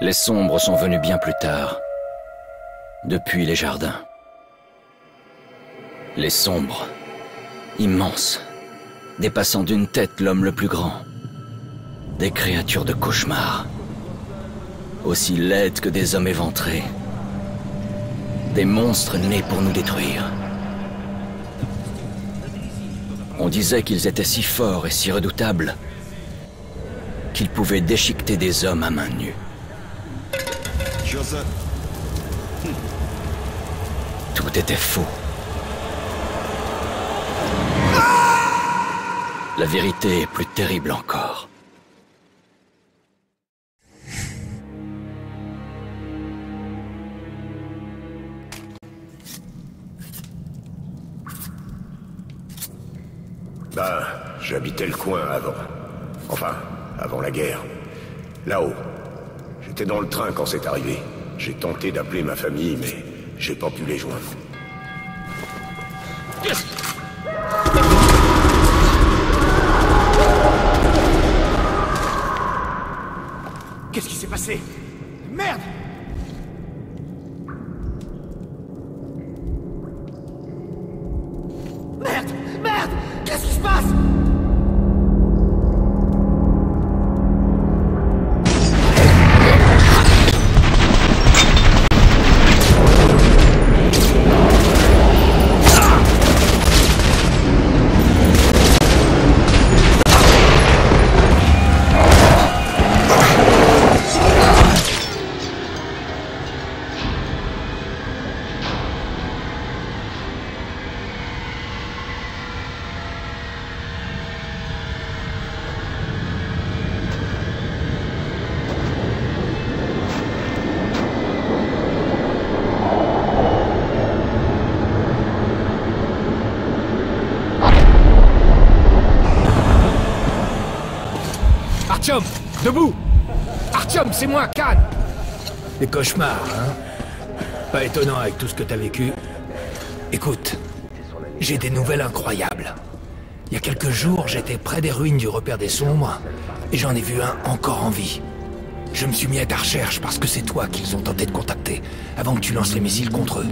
Les sombres sont venus bien plus tard, depuis les jardins. Les sombres, immenses, dépassant d'une tête l'homme le plus grand. Des créatures de cauchemar, aussi laides que des hommes éventrés. Des monstres nés pour nous détruire. On disait qu'ils étaient si forts et si redoutables qu'ils pouvaient déchiqueter des hommes à main nue. Tout était faux. La vérité est plus terrible encore. Ben, j'habitais le coin avant. Enfin, avant la guerre. Là-haut. J'étais dans le train quand c'est arrivé. J'ai tenté d'appeler ma famille, mais j'ai pas pu les joindre. Qu'est-ce qui s'est passé? Merde! Merde! Merde! Qu'est-ce qui se passe? Artyom, debout! Artyom, c'est moi, Khan! Des cauchemars, hein? Pas étonnant avec tout ce que t'as vécu. Écoute, j'ai des nouvelles incroyables. Il y a quelques jours, j'étais près des ruines du repère des sombres, et j'en ai vu un encore en vie. Je me suis mis à ta recherche parce que c'est toi qu'ils ont tenté de contacter, avant que tu lances les missiles contre eux.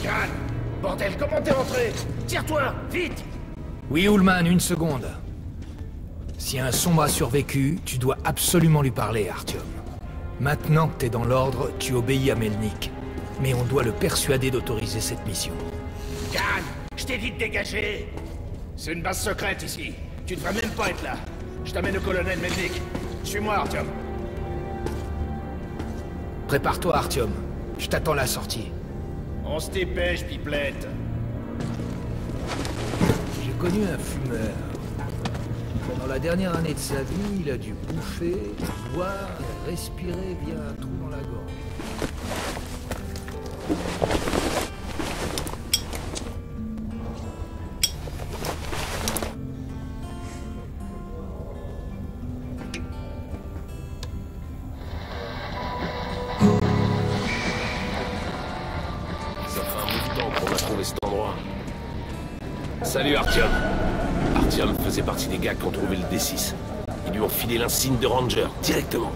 Khan! Bordel, comment t'es rentré? Tire-toi, vite! Oui, Ullman, une seconde. Si un sombre a survécu, tu dois absolument lui parler, Artyom. Maintenant que t'es dans l'ordre, tu obéis à Melnik. Mais on doit le persuader d'autoriser cette mission. Khan, je t'ai dit de dégager! C'est une base secrète ici. Tu devrais même pas être là. Je t'amène au colonel Melnik. Suis-moi, Artyom. Prépare-toi, Artyom. Je t'attends à la sortie. On se dépêche, pipelette. J'ai connu un fumeur. Pendant la dernière année de sa vie, il a dû bouffer, boire et respirer via un trou dans la gorge. Ça fait un bout de temps qu'on a trouvé cet endroit. Salut Artyom. Artyom faisait partie des gars qui ont trouvé le D6. Ils lui ont filé l'insigne de Ranger, directement.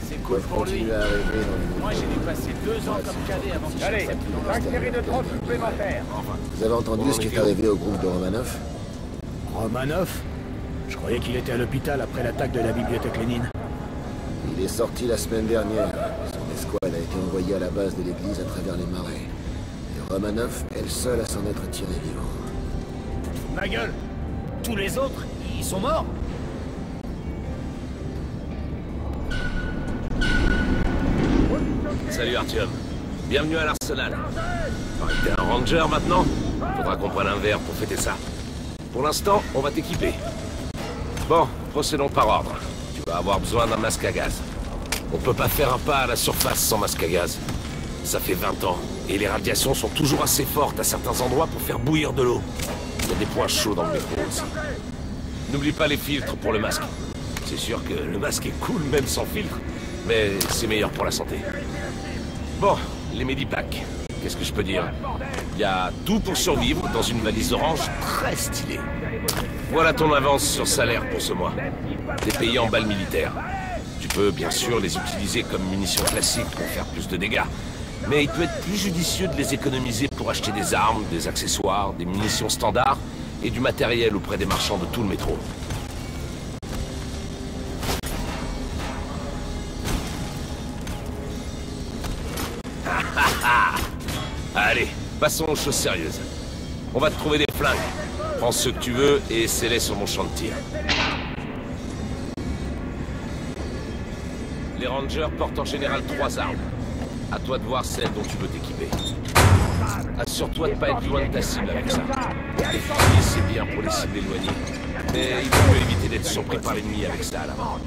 C'est cool pour lui. Moi, j'ai dû passer 2 ans comme cadet avant que je Allez, fasse 5 séries de drogue supplémentaires. Vous avez entendu ce qui est arrivé au groupe de Romanov? Romanov? Je croyais qu'il était à l'hôpital après l'attaque de la bibliothèque Lénine. Il est sorti la semaine dernière. Son escouade a été envoyée à la base de l'église à travers les marais. Et Romanov est le seul à s'en être tiré vivant. Ma gueule! Tous les autres, ils sont morts? Artyom. Bienvenue à l'Arsenal. T'es un ranger maintenant? Faudra qu'on prenne un verre pour fêter ça. Pour l'instant, on va t'équiper. Bon, procédons par ordre. Tu vas avoir besoin d'un masque à gaz. On peut pas faire un pas à la surface sans masque à gaz. Ça fait 20 ans, et les radiations sont toujours assez fortes à certains endroits pour faire bouillir de l'eau. Il y a des points chauds dans le métro aussi. N'oublie pas les filtres pour le masque. C'est sûr que le masque est cool même sans filtre, mais c'est meilleur pour la santé. Bon, les Medipacks. Qu'est-ce que je peux dire? Il y a tout pour survivre dans une valise orange très stylée. Voilà ton avance sur salaire pour ce mois. T'es payé en balles militaires. Tu peux bien sûr les utiliser comme munitions classiques pour faire plus de dégâts. Mais il peut être plus judicieux de les économiser pour acheter des armes, des accessoires, des munitions standards et du matériel auprès des marchands de tout le métro. Allez, passons aux choses sérieuses. On va te trouver des flingues. Prends ceux que tu veux et essaie-les sur mon champ de tir. Les rangers portent en général 3 armes. À toi de voir celle dont tu veux t'équiper. Assure-toi de pas être loin de ta cible avec ça. Les fusils, c'est bien pour les cibles éloignées. Mais il faut mieux éviter d'être surpris par l'ennemi avec ça à la main.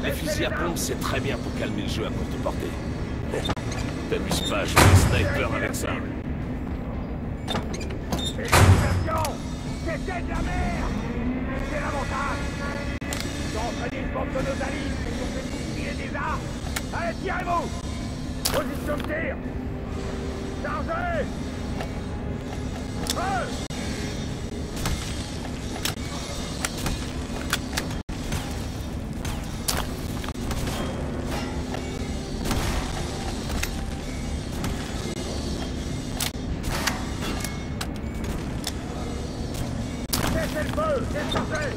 Les fusils à pompe, c'est très bien pour calmer le jeu à courte portée. T'amuses pas à jouer sniper avec ça. C'était de la merde! C'est l'avantage! Ils ont entraîné une bande de nos alliés, ils ont fait bousculer des armes! Allez, tirez-vous! Position de tir! Chargez! Feu!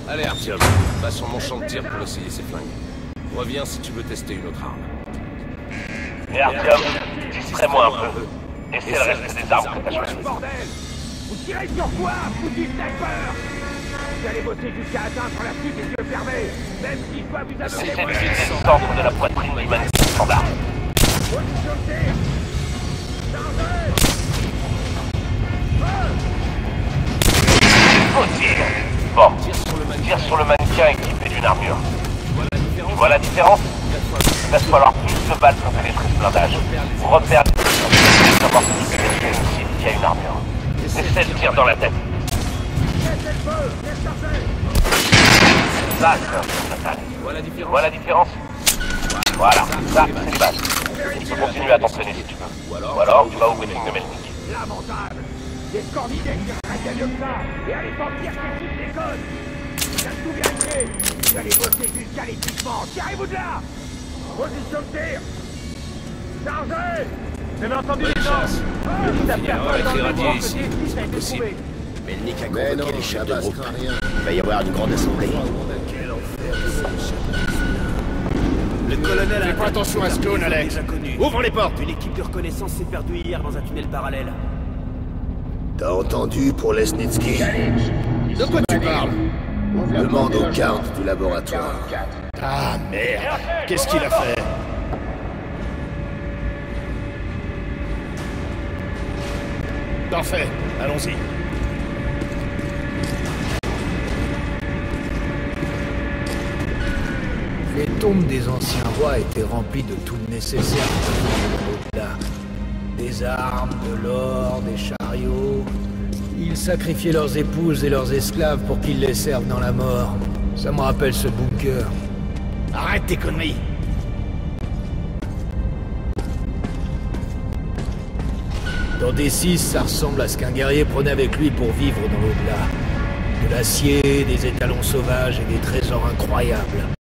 Allez Artyom, va sur mon champ de tir pour essayer ces flingues. Reviens si tu veux tester une autre arme. Et Artyom, distrais-moi un peu. Et c'est le reste des armes que t'as choisies. Bordel! Vous tirez sur quoi, foutu sniper? Vous allez bosser jusqu'à atteindre la suite des yeux fermés, même s'il faut vous C'est adorer. le centre de la poitrine d'humanité standard. Position de tir! Chargez! Feu! Au tir. Bon, tire sur le mannequin équipé d'une armure. Tu vois la différence? Il va te falloir plus de balles pour pénétrer ce blindage. Repère les positions pour savoir s'il y a une armure. Essaie de tirer dans la tête. Ça, c'est un tir total. Vois la différence? Voilà, ça, c'est les bases. Tu peux continuer à t'entraîner si tu veux. Ou alors, tu vas au briefing de Melnik. Lamentable! Des cornidés qui seraient bien mieux que ça! Et allez pas me dire que tu déconnes! J'ai tout vérifié! Vous allez bosser jusqu'à l'équipement! Tirez-vous de là! Position de tir! Chargez! Vous avez entendu les gens? On va être irradié ici, c'est possible. Melnik a Mais non, convoqué les chefs la de base groupe. craint rien. Il va y avoir une grande assemblée. Le colonel Fais pas attention à ce clone, Alex. Ouvre les portes! Une équipe de reconnaissance s'est perdue hier dans un tunnel parallèle. T'as entendu pour Lesnitsky? De quoi tu parles? Demande aux gardes du laboratoire. Ah merde. Qu'est-ce qu'il a fait? Parfait. Allons-y. Les tombes des anciens rois étaient remplies de tout le nécessaire pour vivre dans l'au-delà. Des armes, de l'or, des chariots. Ils sacrifiaient leurs épouses et leurs esclaves pour qu'ils les servent dans la mort. Ça me rappelle ce bunker. Arrête tes conneries! Dans D6, ça ressemble à ce qu'un guerrier prenait avec lui pour vivre dans l'au-delà. De l'acier, des étalons sauvages et des trésors incroyables.